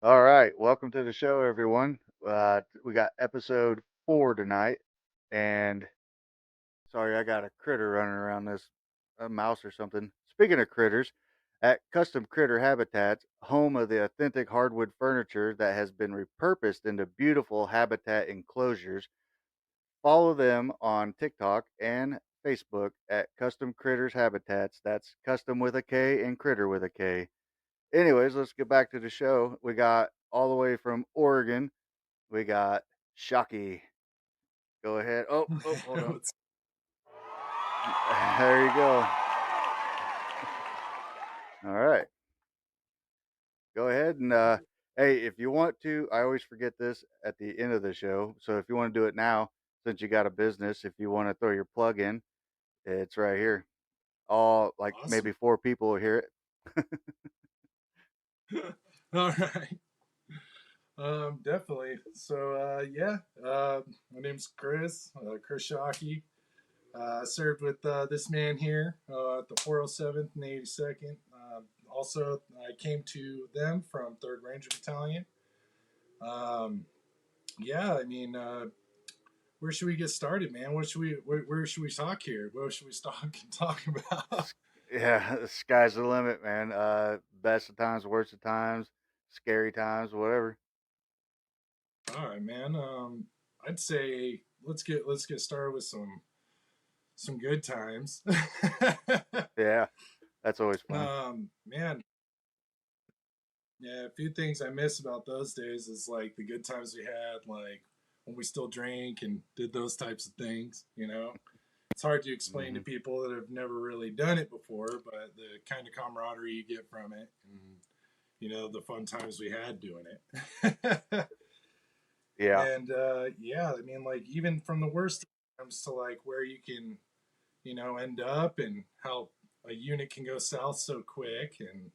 All right, welcome to the show, everyone. We got episode 4 tonight, and sorry, I got a critter running around this, a mouse or something. Speaking of critters, at Custom Critter Habitats, home of the authentic hardwood furniture that has been repurposed into beautiful habitat enclosures, follow them on TikTok and Facebook at Custom Critters Habitats. That's custom with a K and critter with a K. Anyways, let's get back to the show. We got all the way from Oregon. We got Shocky. Go ahead. Oh, hold on. What's- There you go. All right. Go ahead and hey, if you want to, I always forget this at the end of the show. So if you want to do it now, since you got a business, if you want to throw your plug in, it's right here. All like Awesome. maybe 4 people will hear it. All right. Definitely. So, yeah, my name's Chris, Chris Shockey. Served with this man here at the 407th and 82nd. Also, I came to them from 3rd Ranger Battalion. Um, yeah, I mean, where should we get started, man? Where should we talk here? What should we talk about? Yeah, the sky's the limit, man. Best of times, worst of times, scary times, whatever. All right, man. I'd say let's get started with some good times. Yeah, that's always fun. Man, yeah. A few things I miss about those days is like the good times we had, like when we still drank and did those types of things. It's hard to explain to Hmm. people that have never really done it before, but the kind of camaraderie you get from it, and the fun times we had doing it. Yeah. And yeah, I mean, like even from the worst times to like where you can, end up and how a unit can go south so quick, and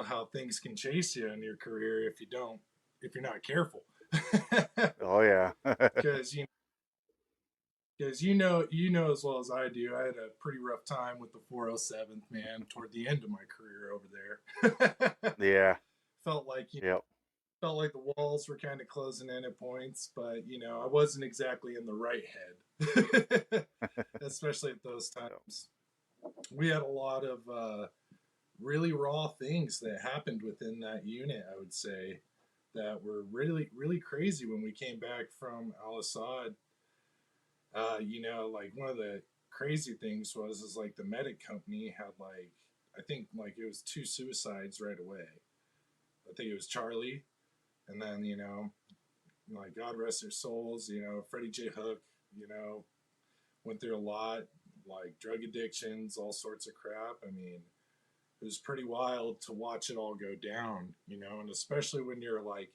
how things can chase you in your career if you're not careful. Oh yeah. Because you know as well as I do, I had a pretty rough time with the 407th, man, toward the end of my career over there. Yeah. felt like you Yep. felt like the walls were kind of closing in at points, but I wasn't exactly in the right head, especially at those Yep. times. We had a lot of really raw things that happened within that unit. I would say that were really really crazy when we came back from Al Assad. Like one of the crazy things was is like the medic company had like I think like it was 2 suicides right away. I think it was Charlie, and then like God rest their souls. Freddie J. Hook, went through a lot, like drug addictions, all sorts of crap. I mean, it was pretty wild to watch it all go down, and especially when you're like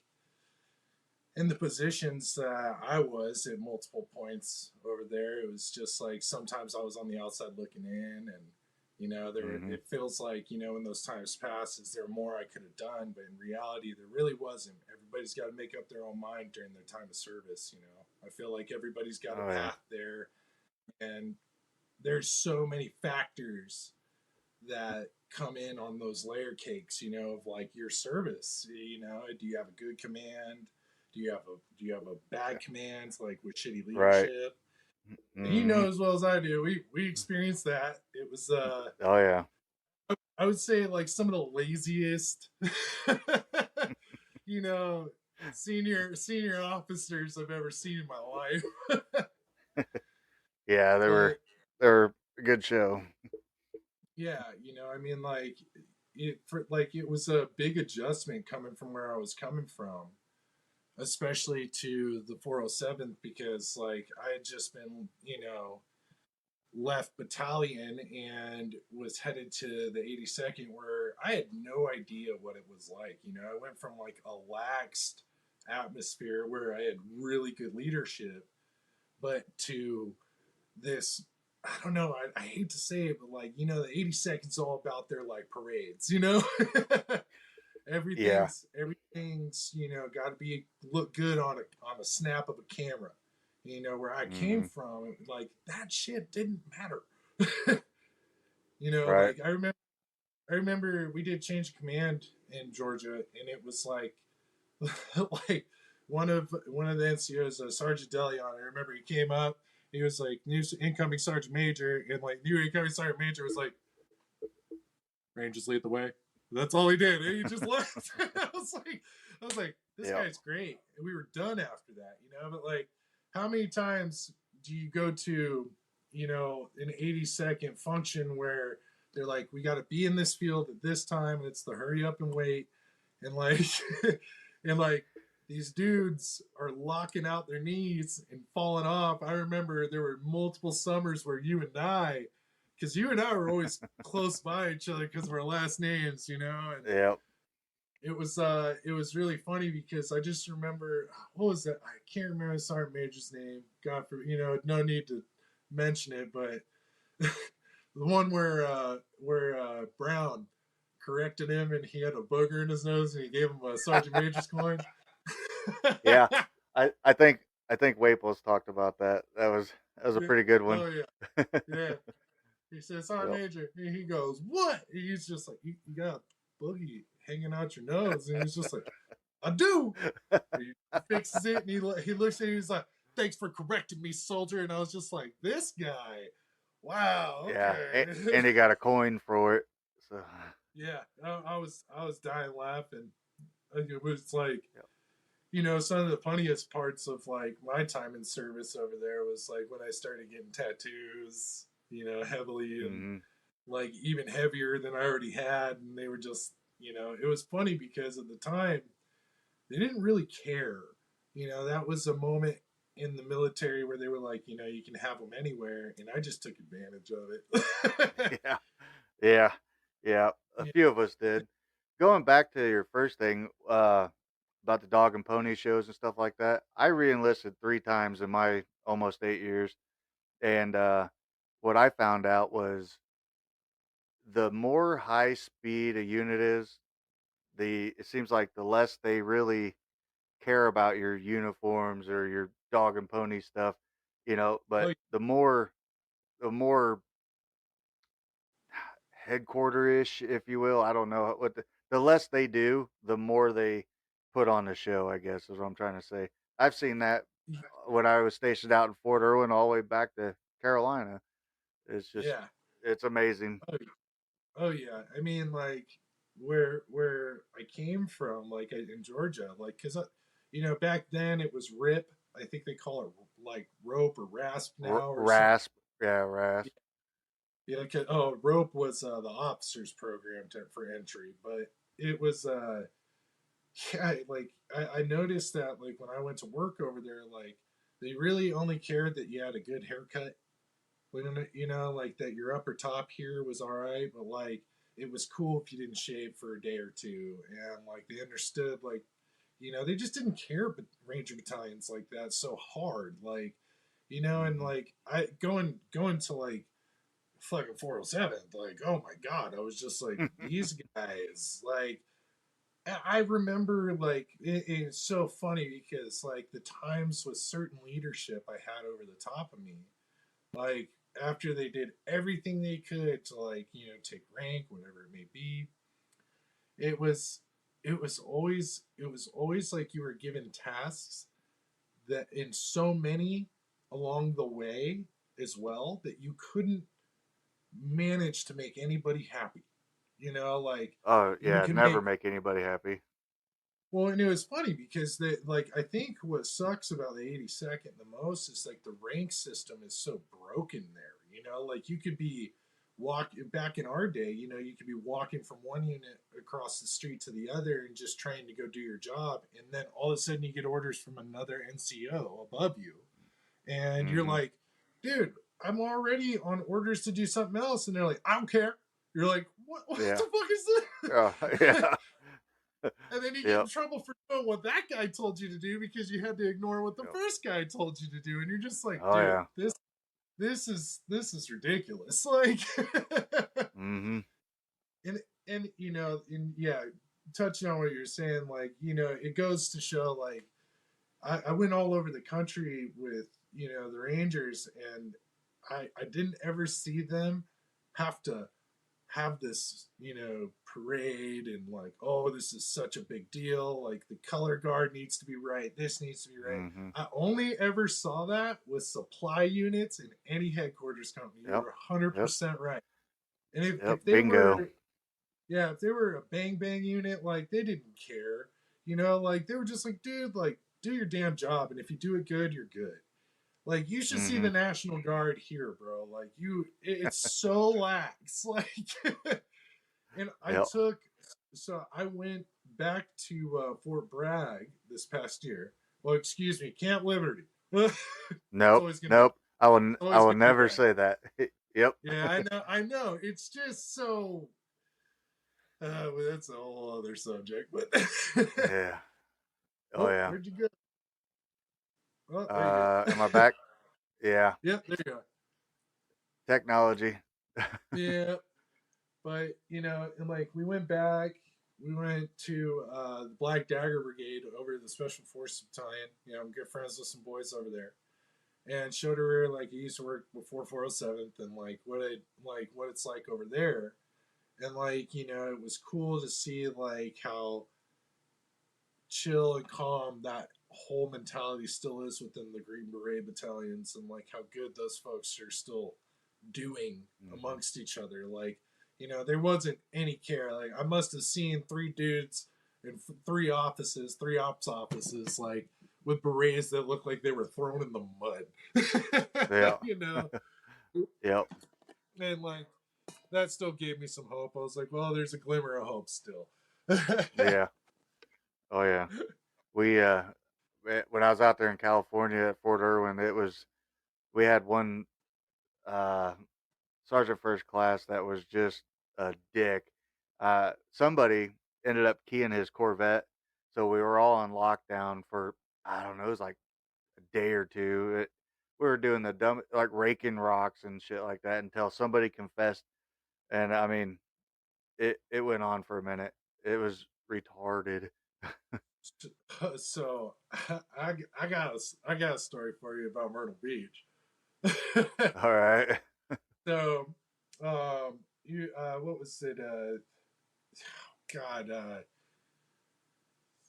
in the positions that I was at multiple points over there. It was just like sometimes I was on the outside looking in, and Hmm. it feels like when those times pass, is there more I could have done? But in reality, there really wasn't. Everybody's got to make up their own mind during their time of service. I feel like everybody's got a Oh yeah. path there, and there's so many factors that come in on those layer cakes, of like your service. Do you have a good command? Do you have a bad command, like with shitty Right. leadership? And Hmm. as well as I do, we experienced that. It was Oh yeah. I would say like some of the laziest you know senior officers I've ever seen in my life. Yeah, But they were a good show. yeah, I mean, like it was a big adjustment coming from where I was coming from, especially to the 407th, because like I had just been, left battalion and was headed to the 82nd, where I had no idea what it was like. I went from like a laxed atmosphere where I had really good leadership, but to this, I don't know, I hate to say it, but like the 82nd's all about their like parades. Yeah. everything's got to be look good on a snap of a camera. Where I came Hmm. from, like that shit didn't matter. Right. Like I remember we did change of command in Georgia, and it was like like one of the NCOs, Sergeant Delion. I remember he came up. He was like, new incoming Sergeant Major, and like new incoming Sergeant Major was like, Rangers lead the way. That's all he did. And he just left. I was like, this Yep. guy's great. And we were done after that, you know. But like, how many times do you go to, an 80-second function where they're like, we got to be in this field at this time, and it's the hurry up and wait, and like, and like these dudes are locking out their knees and falling off. I remember there were multiple summers where because you and I were always close by each other because of our last names, and Yep. it was really funny because I just remember what was that? I can't remember Sergeant Major's name. God for no need to mention it, but the one where Brown corrected him and he had a booger in his nose and he gave him a Sergeant Major's coin. Yeah. I think Waples talked about that. That was a Yeah. pretty good one. Oh yeah, yeah. He says, Sergeant Yep. Major. And he goes, what? And he's just like, you got a boogie hanging out your nose. And he's just like, I do. He fixes it and he looks at me. He's like, thanks for correcting me, soldier. And I was just like, this guy. Wow. Yeah, Okay. and he got a coin for it. So, Yeah. I was dying laughing. It was like, yep. some of the funniest parts of like my time in service over there was like when I started getting tattoos, heavily and Hmm. like even heavier than I already had. And they were just, it was funny because at the time they didn't really care. That was a moment in the military where they were like, you can have them anywhere. And I just took advantage of it. Yeah, yeah, yeah. A Yeah. few of us did. Going back to your first thing about the dog and pony shows and stuff like that, I re-enlisted 3 times in my almost 8 years, and what I found out was the more high speed a unit is, the it seems like the less they really care about your uniforms or your dog and pony stuff, but Oh, the more headquarter-ish, if you will. I don't know what the less they do, the more they put on the show, I guess is what I'm trying to say. I've seen that when I was stationed out in Fort Irwin all the way back to Carolina. It's just yeah. it's amazing. Oh, oh yeah. I mean, like where I came from, like in Georgia, like because back then it was RIP. I think they call it like rope or rasp now or something. Rasp, yeah, rasp. Yeah, rope was the officers program for entry, but it was yeah, like I noticed that like when I went to work over there, like they really only cared that you had a good haircut, when like that your upper top here was all right, but like it was cool if you didn't shave for a day or two, and like they understood like they just didn't care, but ranger battalions like that so hard, like and Hmm. like I going to like fucking 407, like oh my god, I was just like these guys like I remember like it's so funny because like the times with certain leadership I had over the top of me, like after they did everything they could to like take rank whatever it may be, it was it was always like you were given tasks that in so many along the way as well that you couldn't manage to make anybody happy, like Oh you yeah, can never make. make anybody happy. Well, and it was funny because like I think what sucks about the 82nd the most is like the rank system is so broken there. Like you could be walk back in our day. You could be walking from one unit across the street to the other and just trying to go do your job, and then all of a sudden you get orders from another NCO above you, and you're Hmm. like, dude, I'm already on orders to do something else, and they're like, I don't care. You're like, what? What the Yeah. fuck is Oh this? yeah. And then you get in Yep. trouble for doing what that guy told you to do because you had to ignore what the Yep. first guy told you to do, and you're just like, Oh dude, yeah. this is ridiculous. Like, Hmm. and and yeah, touching on what you're saying, like it goes to show, like I went all over the country with the Rangers, and I didn't ever see them have to have this, parade and like, oh, this is such a big deal. Like the color guard needs to be right. This needs to be right. Mm-hmm. I only ever saw that with supply units in any headquarters company. You Yep. were Yep. 100% right. And Yep. if they Bingo. were, yeah, if they were a bang bang unit, like they didn't care, like they were just like, dude, like do your damn job. And if you do it good, you're good. Like you should see Mm-hmm. the National Guard here, bro. Like it's so lax. Like, and Yep. so I went back to Fort Bragg this past year. Well, excuse me, Camp Liberty. it's Nope. always gonna, Nope. I will. I always will gonna be never Bragg. say that. Yep. Yeah, I know, I know. It's just so. Well, that's a whole other subject. But Yeah. Oh oh, yeah. where'd you go? Oh, there you go. Am I back? Yeah. Yep, there you go. Technology. Yeah, but and like we went back, we went to the Black Dagger Brigade over the Special Forces Battalion. I'm good friends with some boys over there, and showed her like he used to work before 407th and like what it's like over there, and like it was cool to see like how chill and calm that whole mentality still is within the Green Beret battalions, and like how good those folks are still doing Mm-hmm. amongst each other. Like, there wasn't any care. Like, I must have seen three dudes in three offices, three ops offices, like with berets that looked like they were thrown in the mud. Yeah. you know, Yep. and like that still gave me some hope. I was like, well, there's a glimmer of hope still. Yeah. Oh yeah. We when I was out there in California at Fort Irwin, we had one uh sergeant first class that was just a dick. Somebody ended up keying his Corvette, so we were all on lockdown for I don't know, it was like a day or two. We were doing the dumb like raking rocks and shit like that until somebody confessed, and I mean it went on for a minute. It was retarded. so I got a story for you about Myrtle Beach. All right. so, you what was it? God,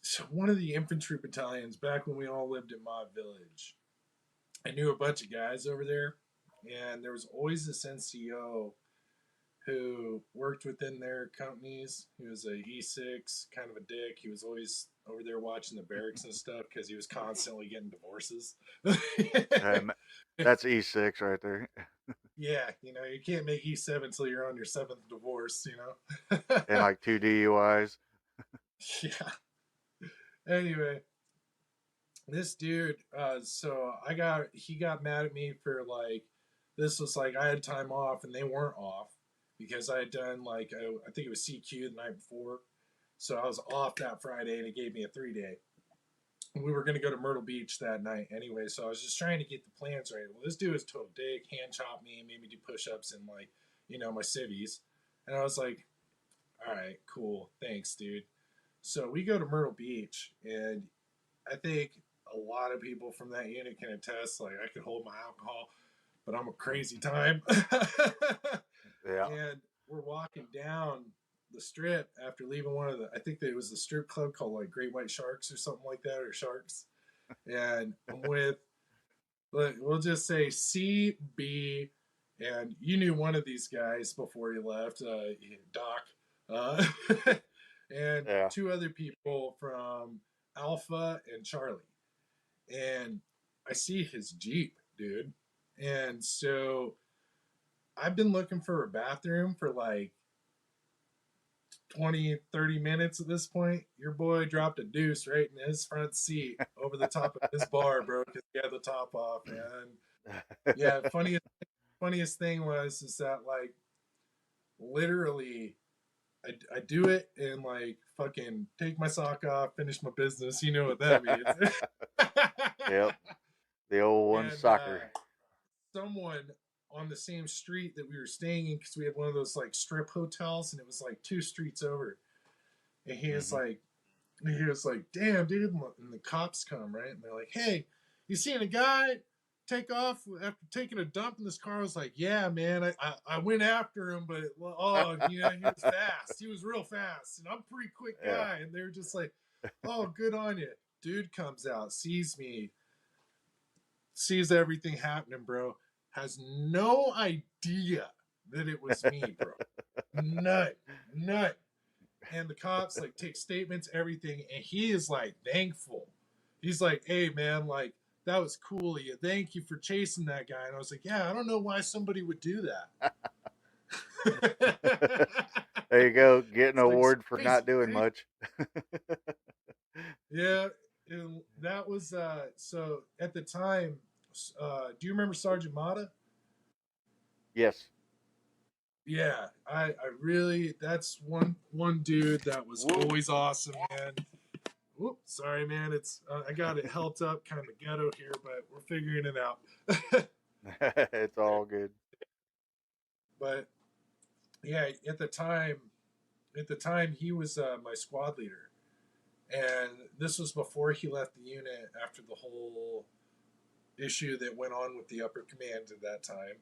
so one of the infantry battalions back when we all lived in Mod Village. I knew a bunch of guys over there, and there was always this NCO who worked within their companies. He was a E6, kind of a dick. He was always over there watching the barracks and stuff because he was constantly getting divorces. Um, that's E6 right there, Yeah, you can't make E7 until you're on your seventh divorce. and like two DUIs. Yeah. Anyway, this dude, so he got mad at me for like, this was like I had time off and they weren't off because I had done like, I think it was CQ the night before. So I was off that Friday and he gave me a 3 day. We were going to go to Myrtle Beach that night anyway. So I was just trying to get the plans right. Well, this dude was total dick, hand chopped me, made me do push ups and like, my civvies. And I was like, all right, cool. Thanks, dude. So we go to Myrtle Beach, and I think a lot of people from that unit can attest. Like, I could hold my alcohol, but I'm a crazy time. Yeah. And we're walking down the strip after leaving one of the, I think it was the strip club called like Great White Sharks or something like that, or Sharks. And I'm with, we'll just say C, B, and you knew one of these guys before you left, Doc, and Yeah. two other people from Alpha and Charlie. And I see his Jeep, dude. And so I've been looking for a bathroom for like 20, 30 minutes at this point. Your boy dropped a deuce right in his front seat over the top of his bar, bro, because he had the top off. And yeah, funniest thing was is that like literally I do it and like fucking take my sock off, finish my business. You know what that means. Yep. The old one and soccer. someone on the same street that we were staying in, because we had one of those like strip hotels and it was like two streets over, and Hmm. he was like, damn, dude. And the cops come, right? And they're like, hey, you seen a guy? take off after taking a dump in this car?" I was like, "Yeah, man, I went after him, but oh, you know, he was fast. He was real fast, and I'm a pretty quick Yeah. guy." And they're just like, "Oh, good on you." Dude comes out, sees me, sees everything happening, bro. Has no idea that it was me, bro. None, none. And the cops like take statements, everything, and he is like thankful. He's like, "Hey, man, like that was cool of you. Thank you for chasing that guy." And I was like, "Yeah, I don't know why somebody would do that." There you go, get an It's like award for crazy, not doing right? much. Yeah, and that was so at the time. Do you remember Sergeant Mata? Yes. Yeah, I really that's one dude that was Whoop. always awesome, man. Whoop, sorry, man. It's I got it held up kind of ghetto here, but we're figuring it out. It's all good. But yeah, at the time he was my squad leader, and this was before he left the unit after the whole issue that went on with the upper command at that time.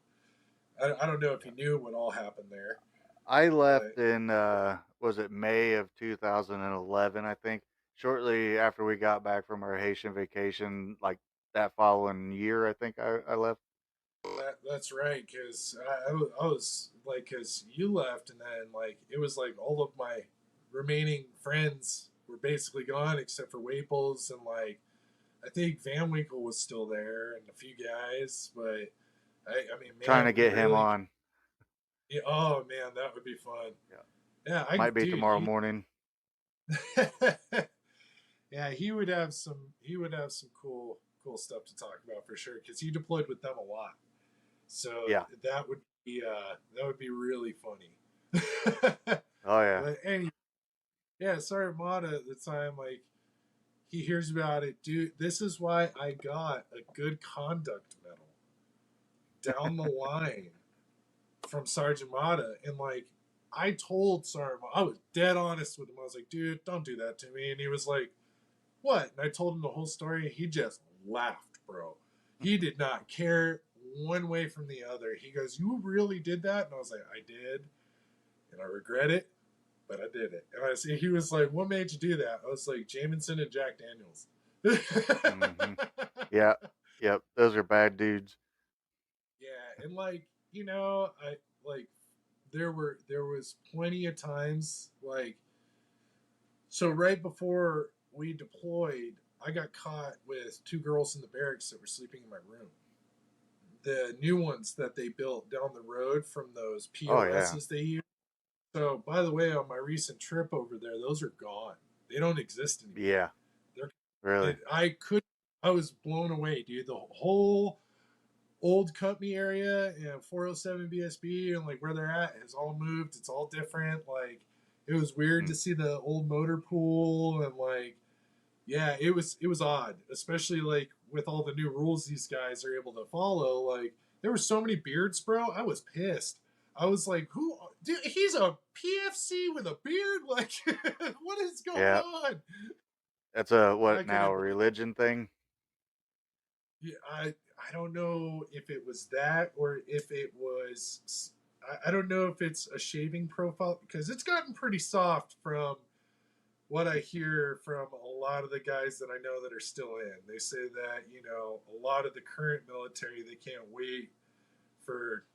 I don't know if he knew what all happened there, I left but in was it May of 2011, I think. Shortly after we got back from our Haitian vacation, like that following year, I think I left. that's right, because I was like, because you left, and then like it was like all of my remaining friends were basically gone except for Waples, and like I think Van Winkle was still there and a few guys, but I mean, Trying man, to we get him really, on. yeah, oh man, that would be fun. Yeah. Yeah, Might be dude, tomorrow morning. yeah, he would have some cool stuff to talk about for sure because he deployed with them a lot. So Yeah. that would be really funny. Oh yeah. But anyway, yeah, sorry, Mata at the time, like he hears about it, dude. This is why I got a good conduct medal down the line from Sergeant Mata, and like I told Sergeant, I was dead honest with him. I was like, dude, don't do that to me, and he was like, what? And I told him the whole story. He just laughed, bro. He did not care one way from the other. He goes, "You really did that?" And I was like, "I did, and I regret it, but I did it." And I see he was like, "What made you do that?" I was like, "Jameson and Jack Daniels." Hmm. Yeah. Yep. Those are bad dudes. Yeah, and like I like there was plenty of times like so right before we deployed, I got caught with two girls in the barracks that were sleeping in my room. The new ones that they built down the road from those Oh yeah. POSs they use. So, by the way, on my recent trip over there, those are gone. They don't exist anymore. Yeah. They're, Really. I could, I was blown away, dude. The whole old company area and 407 BSB and like where they're at has all moved. It's all different. Like, it was weird Mm. to see the old motor pool and like yeah, it was odd, especially like with all the new rules these guys are able to follow. Like there were so many beards, bro. I was pissed. I was like, "Who? Dude, he's a PFC with a beard. Like, what is going Yeah. on?" That's a I what now? couldn't A believe. religion thing? Yeah, I don't know if it was that or if it was. I don't know if it's a shaving profile because it's gotten pretty soft from what I hear from a lot of the guys that I know that are still in. They say that, a lot of the current military, they can't wait for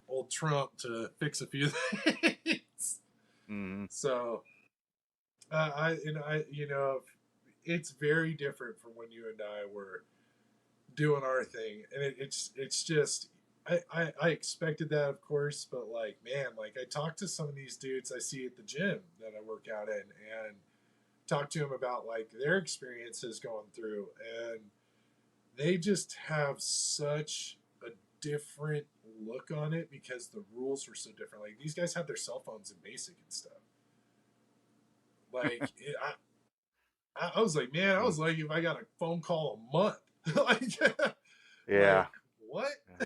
old Trump to fix a few things. Hmm. So, it's very different from when you and I were doing our thing. And it's just, I expected that, of course, but like, man, like I talk to some of these dudes I see at the gym that I work out in, and talk to them about like their experiences going through, and they just have such a different look on it because the rules were so different. Like these guys have their cell phones in basic and stuff. Like I was like, man, I Mm. was like, if I got a phone call a month, like, Yeah. like what? Yeah.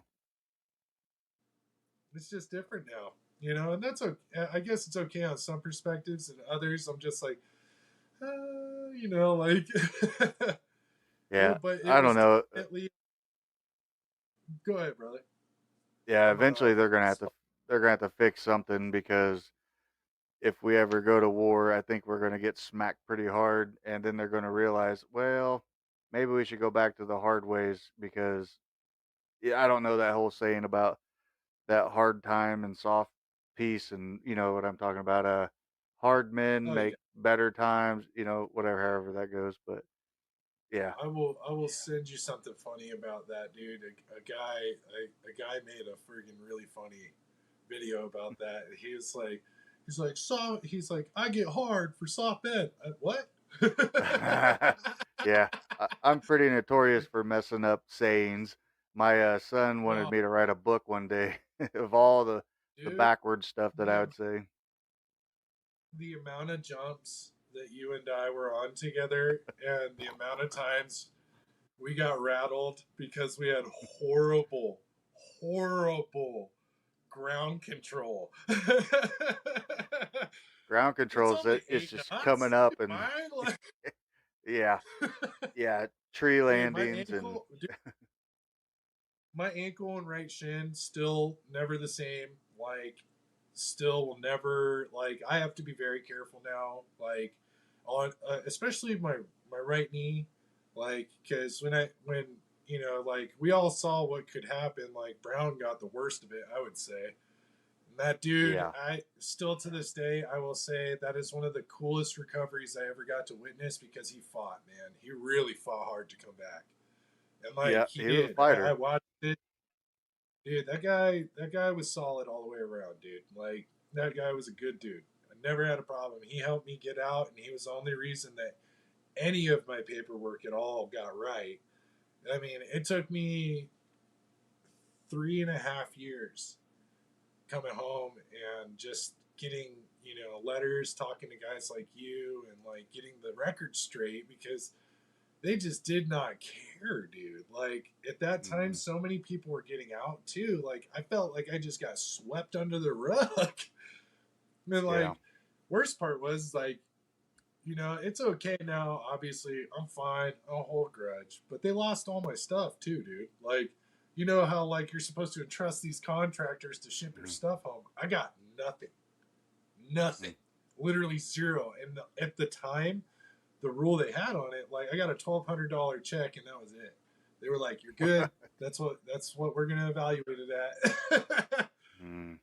It's just different now, and that's okay. I guess it's okay on some perspectives, and others, I'm just like, like, Yeah. but it I don't was know. definitely Go ahead, brother. Yeah, I'm eventually they're gonna have to fix something because if we ever go to war, I think we're gonna get smacked pretty hard, and then they're gonna realize, well, maybe we should go back to the hard ways because yeah, I don't know that whole saying about that hard time and soft peace, and you know what I'm talking about. Hard men oh yeah. make better times, whatever, however that goes. But yeah, I will send you something funny about that, dude. A guy made a friggin' really funny video about that. He's like, I get hard for soft bed. What? yeah, I'm pretty notorious for messing up sayings. My son wanted No, me to write a book one day of all the dude. backwards stuff that The I would say. the amount of jumps that you and I were on together, and the amount of times we got rattled because we had horrible, horrible ground control. Ground It's controls, only it's eight just coming knots. up You're and fine. Like, yeah, yeah, tree dude, my landings and ankle, dude, my ankle and right shin still never the same. Like, still will never. Like, I have to be very careful now. Like, on especially my right knee. Like, because when like we all saw what could happen. Like Brown got the worst of it, I would say. And that dude, yeah, I still to this day, I will say that is one of the coolest recoveries I ever got to witness because he fought, man. He really fought hard to come back. And like yeah, he he was a did. I fighter. watched it. Dude, that guy was solid all the way around, dude. Like that guy was a good dude. I never had a problem. He helped me get out, and he was the only reason that any of my paperwork at all got right. I mean, it took me 3.5 years coming home and just getting letters, talking to guys like you, and like getting the record straight because they just did not care, dude. Like at that time, Hmm. so many people were getting out too. Like I felt like I just got swept under the rug. And Yeah, like worst part was like, it's okay now. Obviously, I'm fine. I'll hold a grudge. But they lost all my stuff too, dude. Like, you know how like you're supposed to entrust these contractors to ship your mhm, stuff home. I got nothing. mm. Nothing. Literally zero. And at the time, the rule they had on it, like I got a $1,200 check and that was it. They were like, "You're good. That's what we're gonna evaluate it at." Mm.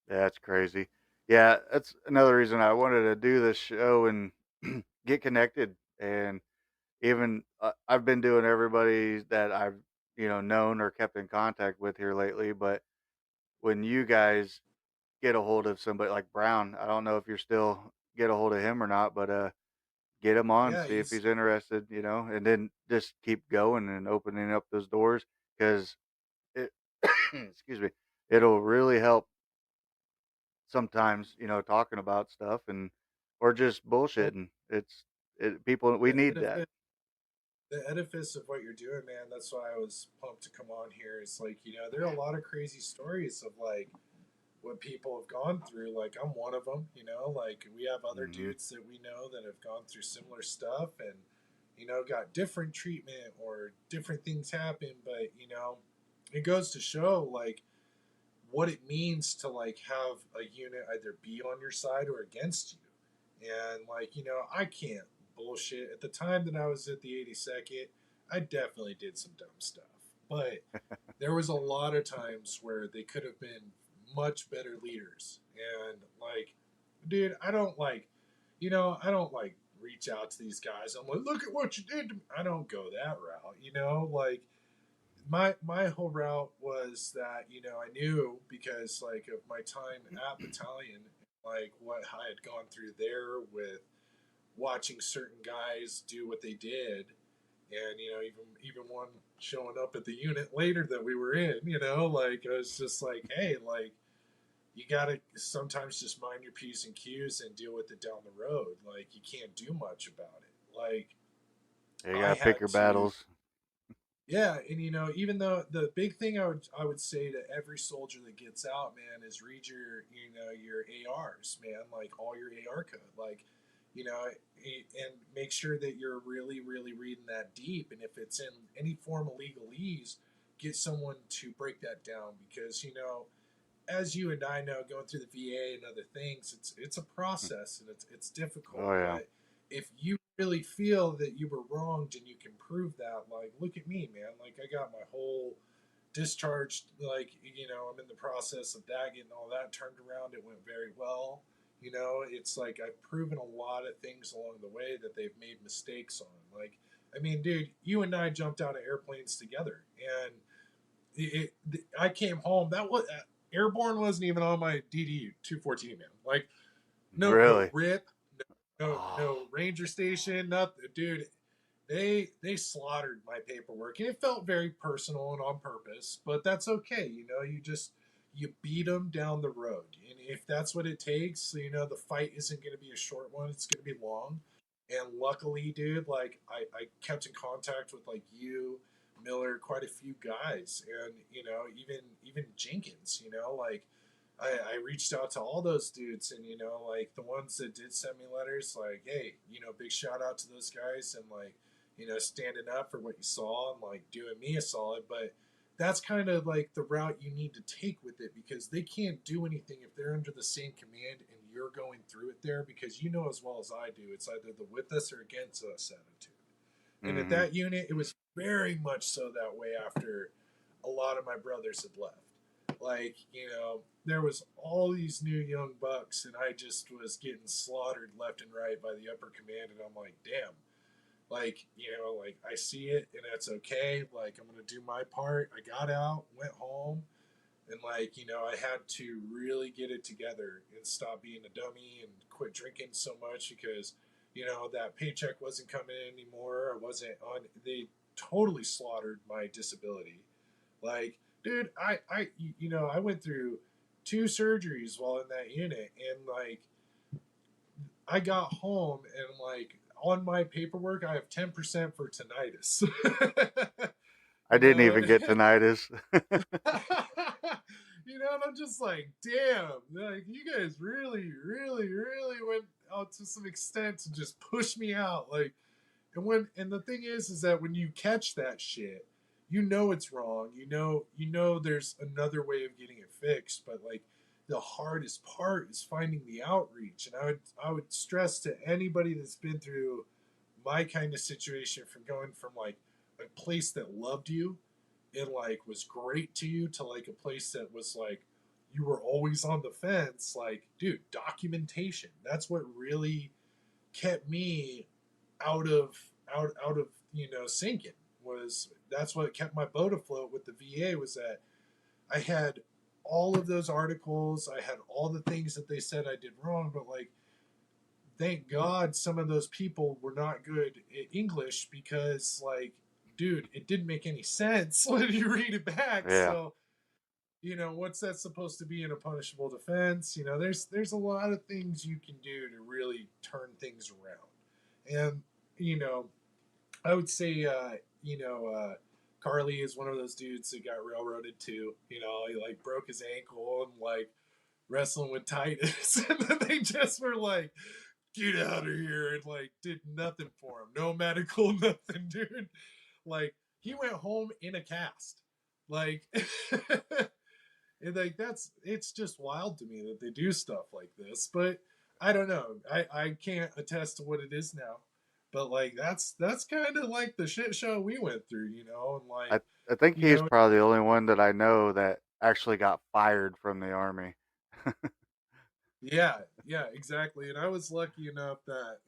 Yeah, that's crazy. Yeah, that's another reason I wanted to do this show and get connected. And even I've been doing everybody that I've known or kept in contact with here lately. But when you guys get a hold of somebody like Brown, I don't know if you're still get a hold of him or not, but get him on, Yeah, see if he's he's interested, and then just keep going and opening up those doors because it, excuse me, it'll really help sometimes, talking about stuff and or just well, bullshitting. People we the need that. edifice, the edifice of what you're doing, man. That's why I was pumped to come on here. It's like there are a lot of crazy stories of like what people have gone through. Like I'm one of them. Like we have other Hmm. dudes that we know that have gone through similar stuff and got different treatment or different things happen. But it goes to show like what it means to like have a unit either be on your side or against you. And like, I can't bullshit. At the time that I was at the 82nd, I definitely did some dumb stuff. But there was a lot of times where they could have been much better leaders. And like, dude, I don't like reach out to these guys. I'm like, look at what you did to me. I don't go that route. Like my whole route was that I knew because like of my time at battalion, like what I had gone through there with watching certain guys do what they did, and even one showing up at the unit later that we were in, like I was just like, hey, like you gotta sometimes just mind your p's and q's and deal with it down the road. Like you can't do much about it. Like You I gotta pick had your to. battles. Yeah, and even though the big thing I would say to every soldier that gets out, man, is read your ARs, man, like all your AR code, like and make sure that you're really really reading that deep, and if it's in any form of legalese, get someone to break that down because as you and I know, going through the VA and other things, it's a process and it's difficult. Oh yeah. But if you really feel that you were wronged and you can prove that, like, look at me, man. Like, I got my whole discharged. Like, I'm in the process of that, getting all that turned around. It went very well. It's like I've proven a lot of things along the way that they've made mistakes on. Like, I mean, dude, you and I jumped out of airplanes together, and I came home. That was airborne wasn't even on my DD 214, man. Like, no Really? rip, no Oh, ranger station, nothing, dude. They slaughtered my paperwork, and it felt very personal and on purpose. But that's okay, you beat them down the road, and if that's what it takes, the fight isn't going to be a short one; it's going to be long. And luckily, dude, like I kept in contact with like you, Miller, quite a few guys, and even Jenkins, like I reached out to all those dudes, and like the ones that did send me letters, like, hey, big shout out to those guys, and like, standing up for what you saw and like doing me a solid. But that's kind of like the route you need to take with it because they can't do anything if they're under the same command and you're going through it there because as well as I do, it's either the with us or against us attitude. And at mm-hmm. that unit, it was very much so that way after a lot of my brothers had left. Like, there was all these new young bucks, and I just was getting slaughtered left and right by the upper command. And I'm like, damn, like, like I see it and that's okay. Like, I'm going to do my part. I got out, went home, and like, I had to really get it together and stop being a dummy and quit drinking so much because that paycheck wasn't coming in anymore. I wasn't on. They totally slaughtered my disability. Like, dude, I went through two surgeries while in that unit, and like I got home and like on my paperwork I have 10% for tinnitus. I you didn't know, even get tinnitus. and I'm just like, damn, like you guys really, really, really went out to some extent to just push me out. Like, and the thing is that when you catch that shit, it's wrong. There's another way of getting it fixed, but like the hardest part is finding the outreach. And I would stress to anybody that's been through my kind of situation from going from like a place that loved you and like was great to you to like a place that was like you were always on the fence. Like, dude, documentation, that's what really kept me out of out of sinking. Was That's what kept my boat afloat with the VA, was that I had all of those articles, I had all the things that they said I did wrong, but like, thank God some of those people were not good at English because, like, dude, it didn't make any sense when you read it back. Yeah. So, what's that supposed to be in a punishable defense? There's a lot of things you can do to really turn things around. And, you know, I would say, Carly is one of those dudes that got railroaded too. He like broke his ankle and like wrestling with Titus, and then they just were like, "Get out of here!" and like did nothing for him, no medical, nothing, dude. Like, he went home in a cast, like, and like it's just wild to me that they do stuff like this. But I don't know. I can't attest to what it is now. But like that's kind of like the shit show we went through, and I like, I think you he's know, probably the only one that I know that actually got fired from the army. yeah, yeah, exactly. And I was lucky enough that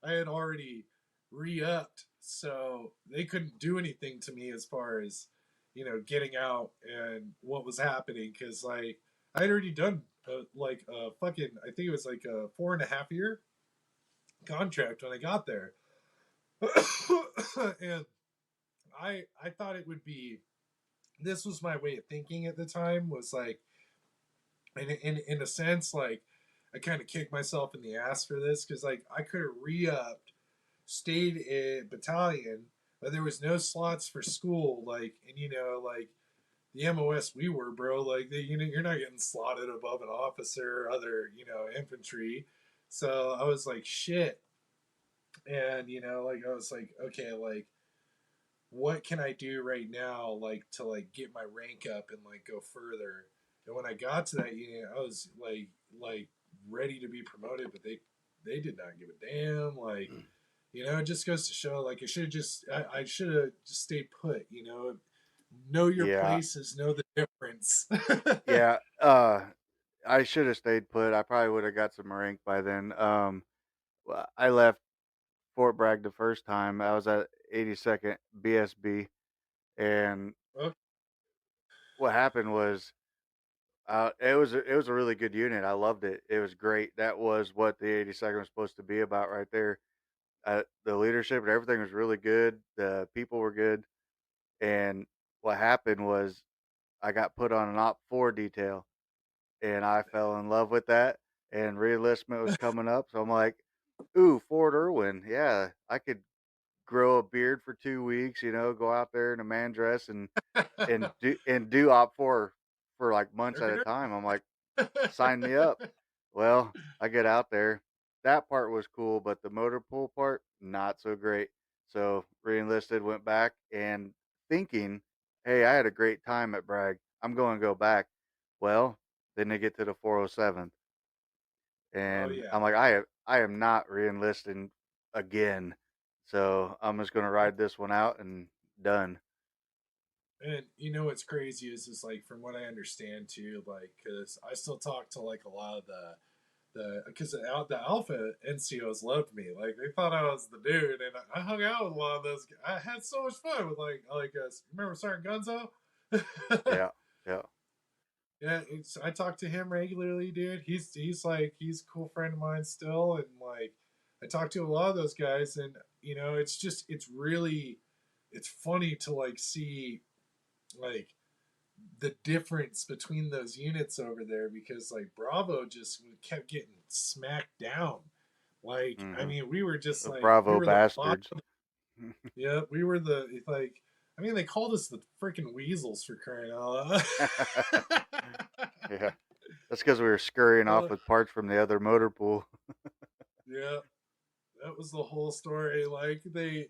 I had already re-upped, so they couldn't do anything to me as far as getting out and what was happening because like I'd already done like a fucking, I think it was like a 4.5 year contract when I got there, and I thought it would be, this was my way of thinking at the time, was like, in a sense, like, I kind of kicked myself in the ass for this because like I could have re-upped, stayed in battalion, but there was no slots for school. Like, and like the MOS we were, bro, like you're not getting slotted above an officer or other, infantry. So I was like, shit. And like I was like, okay, like, what can I do right now, like to like get my rank up and like go further. And when I got to that unit, I was like ready to be promoted, but they did not give a damn. Like, it just goes to show, like, I should have just stayed put. Know your Yeah, places, know the difference. yeah. I should have stayed put. I probably would have got some rank by then. I left Fort Bragg the first time. I was at 82nd BSB, and Okay. what happened was, it was a really good unit. I loved it. It was great. That was what the 82nd was supposed to be about, right there. The leadership and everything was really good. The people were good, and what happened was I got put on an Op 4 detail, and I fell in love with that. And reenlistment was coming up, so I'm like, "Ooh, Fort Irwin, yeah, I could grow a beard for 2 weeks, go out there in a man dress and do Op 4 for like months at a time." I'm like, "Sign me up." Well, I get out there. That part was cool, but the motor pool part, not so great. So reenlisted, went back, and thinking, "Hey, I had a great time at Bragg. I'm going to go back." Well, then they get to the 407th, Oh and yeah. I'm like, I am not reenlisting again. So I'm just going to ride this one out and done. And what's crazy is like from what I understand too, like because I still talk to like a lot of the because the alpha NCOs loved me, like they thought I was the dude, and I hung out with a lot of those. I had so much fun with like us. Remember Sergeant Gunzo? Yeah, yeah. Yeah, I talk to him regularly, dude. He's a cool friend of mine still, and like I talk to a lot of those guys, and it's really it's funny to like see like the difference between those units over there, because like Bravo just kept getting smacked down. Like, I Hmm. mean, we were just The like we Bravo were the bottom. bastards. Yeah, we were the like. I mean, they called us the freaking weasels for crying out loud. Yeah. That's because we were scurrying off uh, with parts from the other motor pool. yeah, that was the whole story. Like they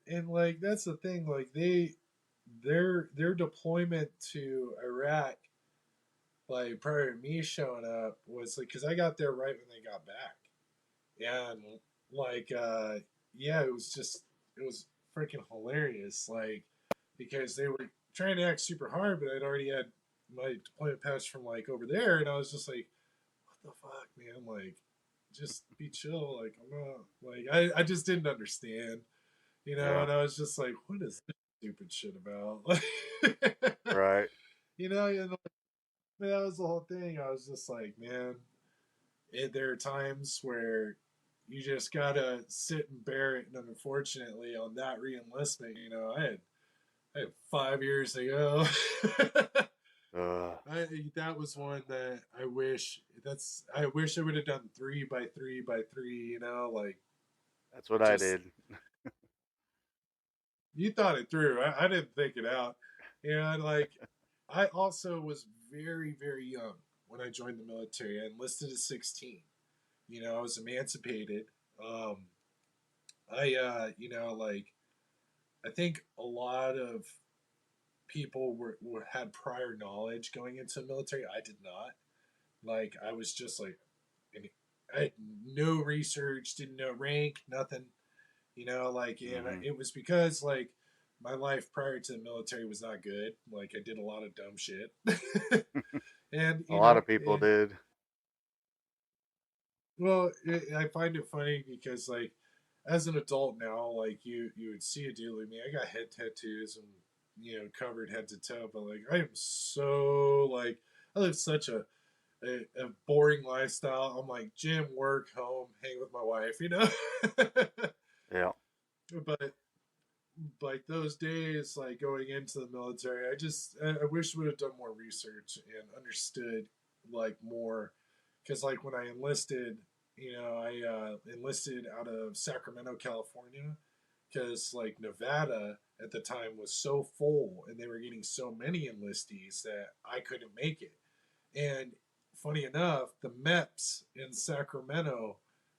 and like that's the thing. Like their deployment to Iraq, like prior to me showing up, was like because I got there right when they got back. And like yeah, it was freaking hilarious, like because they were trying to act super hard, but I'd already had my deployment patch from like over there, and I was just like, what the fuck, man, like just be chill, like I'm not like I just didn't understand, Yeah, and I was just like, what is this stupid shit about? right. And like, that was the whole thing. I was just like, man, there are times where you just gotta sit and bear it. And unfortunately, on that reenlistment, I had 5 years to go. Uh, That was one that I wish I would have done 3 by 3 by 3. Like that's what I just did. you thought it through. I didn't think it out, and like I also was very very young when I joined the military. I enlisted at 16. I was emancipated. Um, like I think a lot of people had prior knowledge going into the military. I did not. Like I was just like, I had no research, didn't know rank, nothing. Like, and Hmm. it was because like my life prior to the military was not good. Like I did a lot of dumb shit, and A lot of people did. well, I find it funny because like as an adult now, like you would see a dude like me. I got head tattoos and covered head to toe, but like I am so like I live such a boring lifestyle. I'm like gym, work, home, hang with my wife. Yeah, But like those days, like going into the military, I wish I would have done more research and understood like more, because like when I enlisted, I enlisted out of Sacramento, California, because like Nevada at the time was so full and they were getting so many enlistees that I couldn't make it. And funny enough, the MEPS in Sacramento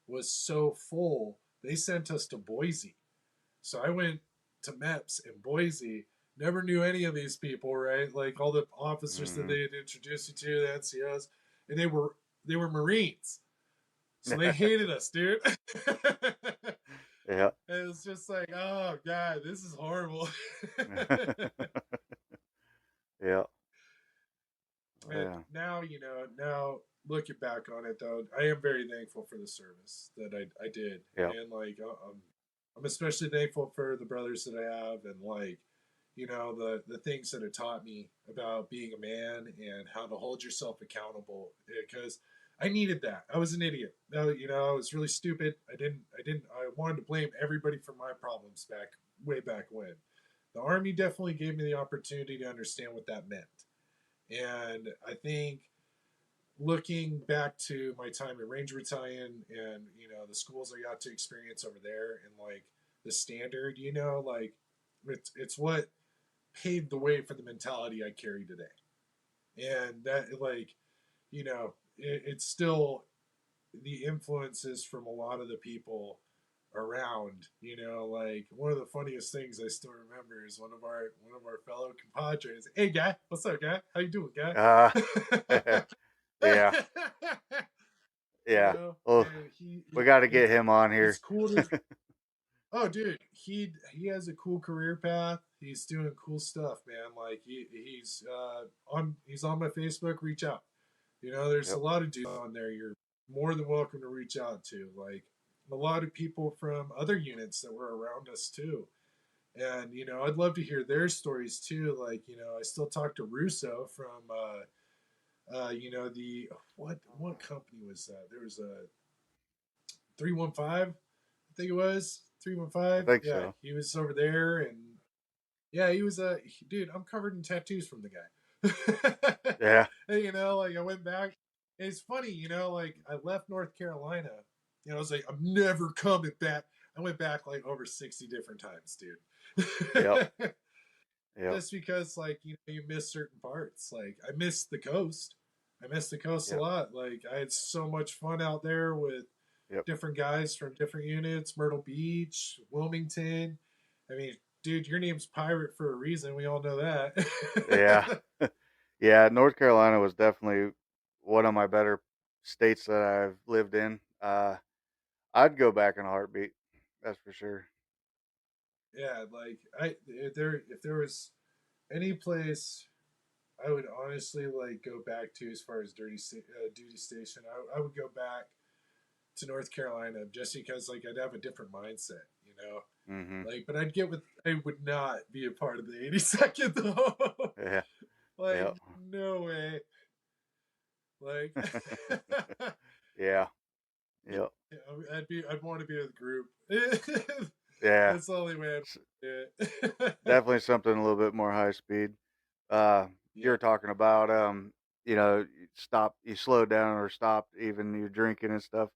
was so full they sent us to Boise. So I went to MEPS in Boise. Never knew any of these people, right? Like all the officers that Mhm. they had introduced you to, the NCOs, and they were Marines, so they hated us, dude. Yeah. It was just like, oh god, this is horrible. Yeah. And Yeah. now, now looking back on it, though, I am very thankful for the service that I did, Yeah. and like I'm especially thankful for the brothers that I have, and like, the things that it taught me about being a man and how to hold yourself accountable, because I needed that. I was an idiot. I was really stupid. I wanted to blame everybody for my problems way back when. The army definitely gave me the opportunity to understand what that meant. And I think looking back to my time in Ranger Battalion and, the schools I got to experience over there and like the standard, like it's what paved the way for the mentality I carry today. And that, like, it's still the influences from a lot of the people around. Like one of the funniest things I still remember is one of our fellow compadres. Hey guy, what's up, guy? How you doing, guy? Uh, yeah. you Yeah. know, Well, and we got to get it's him on it's here. cool to. Oh, dude, he has a cool career path. He's doing cool stuff, man. Like he's on my Facebook. Reach out. There's a Yep. lot of dudes on there. You're more than welcome to reach out to. Like a lot of people from other units that were around us too. And I'd love to hear their stories too. Like I still talk to Russo from the what company was that? There was a 315, I think it was I 315. think Yeah, so. he was over there, and yeah, he was a dude. I'm covered in tattoos from the guy. Yeah. And, like I went back. It's funny, like I left North Carolina. I was like, I'm never coming back. I went back like over 60 different times, Yep. dude. Yep. Just because, like, you miss certain parts. Like I missed the coast. I missed the coast a Yep. lot. Like I had so much fun out there with Yep. different guys from different units, Myrtle Beach, Wilmington. I mean, dude, your name's Pirate for a reason. We all know Yeah. that. Yeah. North Carolina was definitely one of my better states that I've lived in. I'd go back in a heartbeat. That's for sure. Yeah, like if there was any place I would honestly like go back to as far as duty station, I would go back to North Carolina just because like I'd have a different mindset, Hmm. Like, but I would not be a part of the 82nd though. Yeah. Like, Yep. no way. Like, Yeah. Yep. I'd want to be with the group. Yeah. That's the only way I'd S- do it. Definitely something a little bit more high speed. You Yeah. were talking about you slowed down or stopped even your drinking and stuff.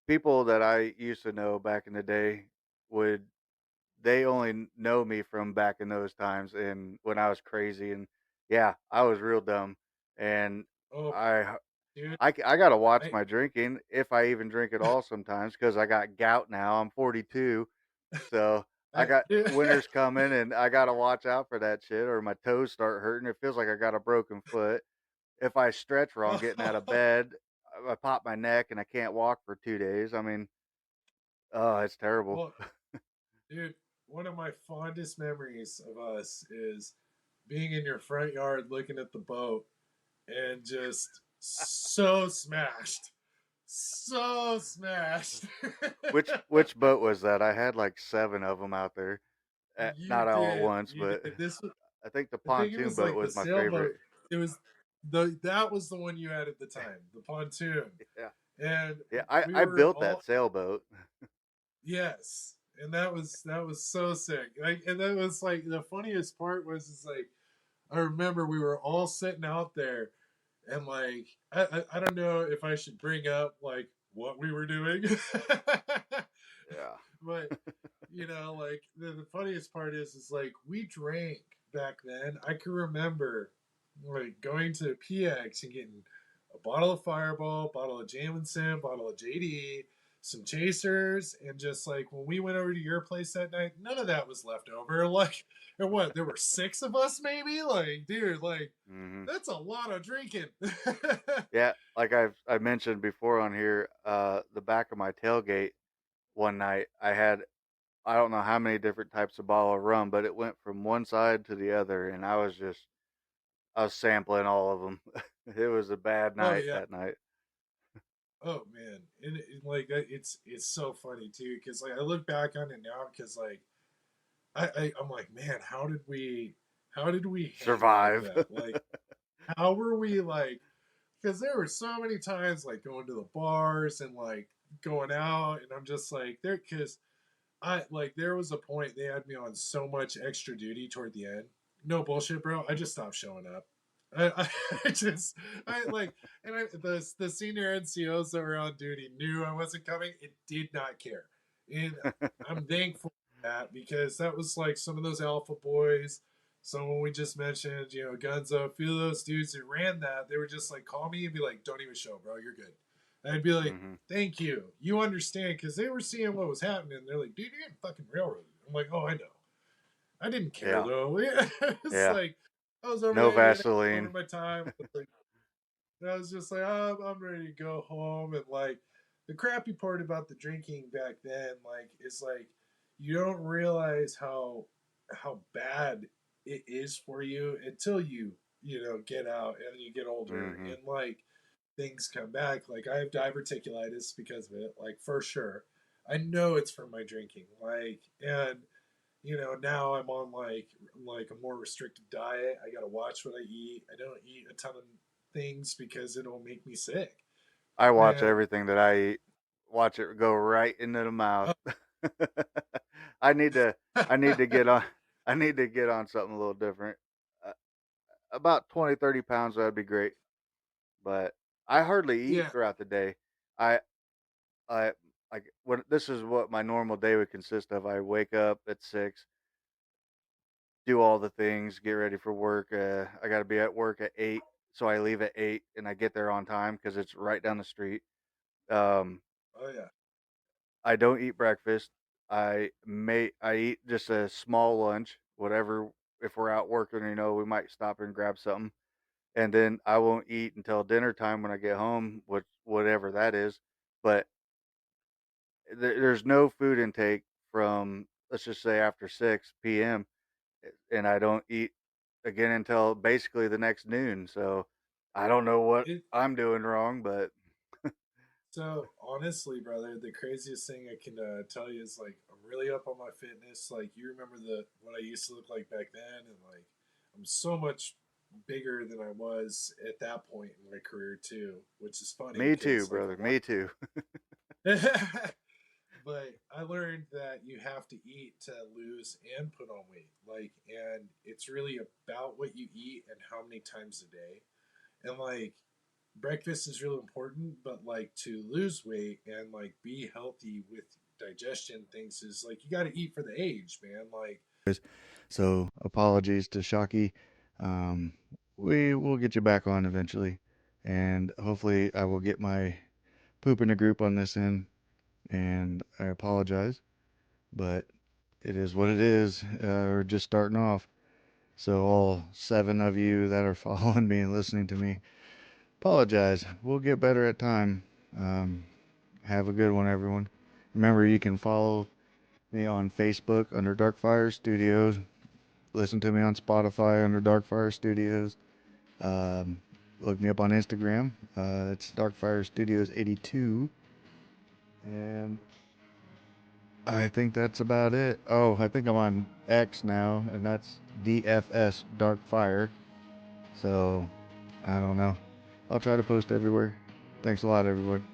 People that I used to know back in the day would they only know me from back in those times and when I was crazy and yeah, I was real dumb and Oh, I dude. I got to watch I, my drinking if I even drink at all sometimes because I got gout now. I'm 42, so I got dude. winter's coming and I got to watch out for that shit or my toes start hurting. It feels like I got a broken foot. If I stretch wrong getting out of bed, I pop my neck and I can't walk for 2 days. I mean, oh, it's terrible. Well, dude, one of my fondest memories of us is being in your front yard looking at the boat and just so smashed. So smashed. Which boat was that? I had like 7 of them out there. You Not all at did. once, You but did. I think the I think it pontoon was boat like the was my favorite. sailboat. It was that was the one you had at the time, the pontoon. Yeah. And Yeah, we I were built that all sailboat. yes. And that was so sick. Like, and that was like the funniest part was is like I remember we were all sitting out there and like I don't know if I should bring up like what we were doing. Yeah. But like the funniest part is like we drank back then. I can remember like going to PX and getting a bottle of Fireball, bottle of Jameson, bottle of JD, some chasers, and just like when we went over to your place that night, none of that was left over. Like, and what, there were six of us maybe? Like, dude, like Hmm. that's a lot of drinking. Yeah, like I mentioned before on here, the back of my tailgate one night, I don't know how many different types of bottle of rum, but it went from one side to the other, and I was sampling all of them. It was a bad Oh night yeah. that night. Oh man, and like it's so funny too because like I look back on it now because like I'm like, man, how did we hang like Survive. that? Like how were we like, because there were so many times like going to the bars and like going out, and I'm just like there because I like there was a point they had me on so much extra duty toward the end. No bullshit, bro. I just stopped showing up. I just I like, and the senior NCOs that were on duty knew I wasn't coming. It did not care, and I'm thankful for that because that was like some of those alpha boys. Someone we just mentioned, you know, Gunzo, a few of those dudes that ran that, they were just like, call me and be like, don't even show, bro, you're good. And I'd be like, Hmm. thank you. You understand because they were seeing what was happening. They're like, dude, you're getting fucking railroaded. I'm like, oh, I know. I didn't care Yeah, though. It's yeah. like I was over No there getting over Vaseline. my time. I was like, and I was just like, oh, I'm ready to go home. And like the crappy part about the drinking back then, like, is like you don't realize how bad it is for you until you know get out and you get older Hmm. and like things come back. Like I have diverticulitis because of it, like for sure. I know it's from my drinking. Like and you know now I'm on like a more restricted diet. I gotta watch what I eat. I don't eat a ton of things because it'll make me sick. I watch And everything that I eat. Watch it go right into the mouth. uh, I need to. I need to get on. I need to get on something a little different. Uh, about 20, 30 pounds, that'd be great. But I hardly eat yeah, throughout the day. I, I like when this is what my normal day would consist of. I wake up at 6, do all the things, get ready for work. I got to be at work at 8, so I leave at 8 and I get there on time because it's right down the street. Um, oh yeah, I don't eat breakfast. I eat just a small lunch, whatever. If we're out working, we might stop and grab something, and then I won't eat until dinner time when I get home, whatever that is. But there's no food intake from, let's just say, after 6 p.m., and I don't eat again until basically the next noon. So I don't know what it. I'm doing wrong, but So honestly, brother, the craziest thing I can tell you is like I'm really up on my fitness. Like you remember the what I used to look like back then, and like I'm so much bigger than I was at that point in my career too, which is funny me too, because like brother. a lot. Me too. But I learned that you have to eat to lose and put on weight. Like, and it's really about what you eat and how many times a day. And like, breakfast is really important, but like to lose weight and like be healthy with digestion things is like you got to eat for the age, man. Like, So apologies to Shocky. Um, we will get you back on eventually, and hopefully I will get my poop in a group on this end. And I apologize, but it is what it is. We're just starting off. So all 7 of you that are following me and listening to me, apologize. We'll get better at time. Um, have a good one, everyone. Remember, you can follow me on Facebook under Darkfire Studios. Listen to me on Spotify under Darkfire Studios. Um, Look me up on Instagram. It's Darkfire Studios 82. And I think that's about it. Oh, I think I'm on X now, and that's DFS Darkfire. So, I don't know. I'll try to post everywhere. Thanks a lot, everyone.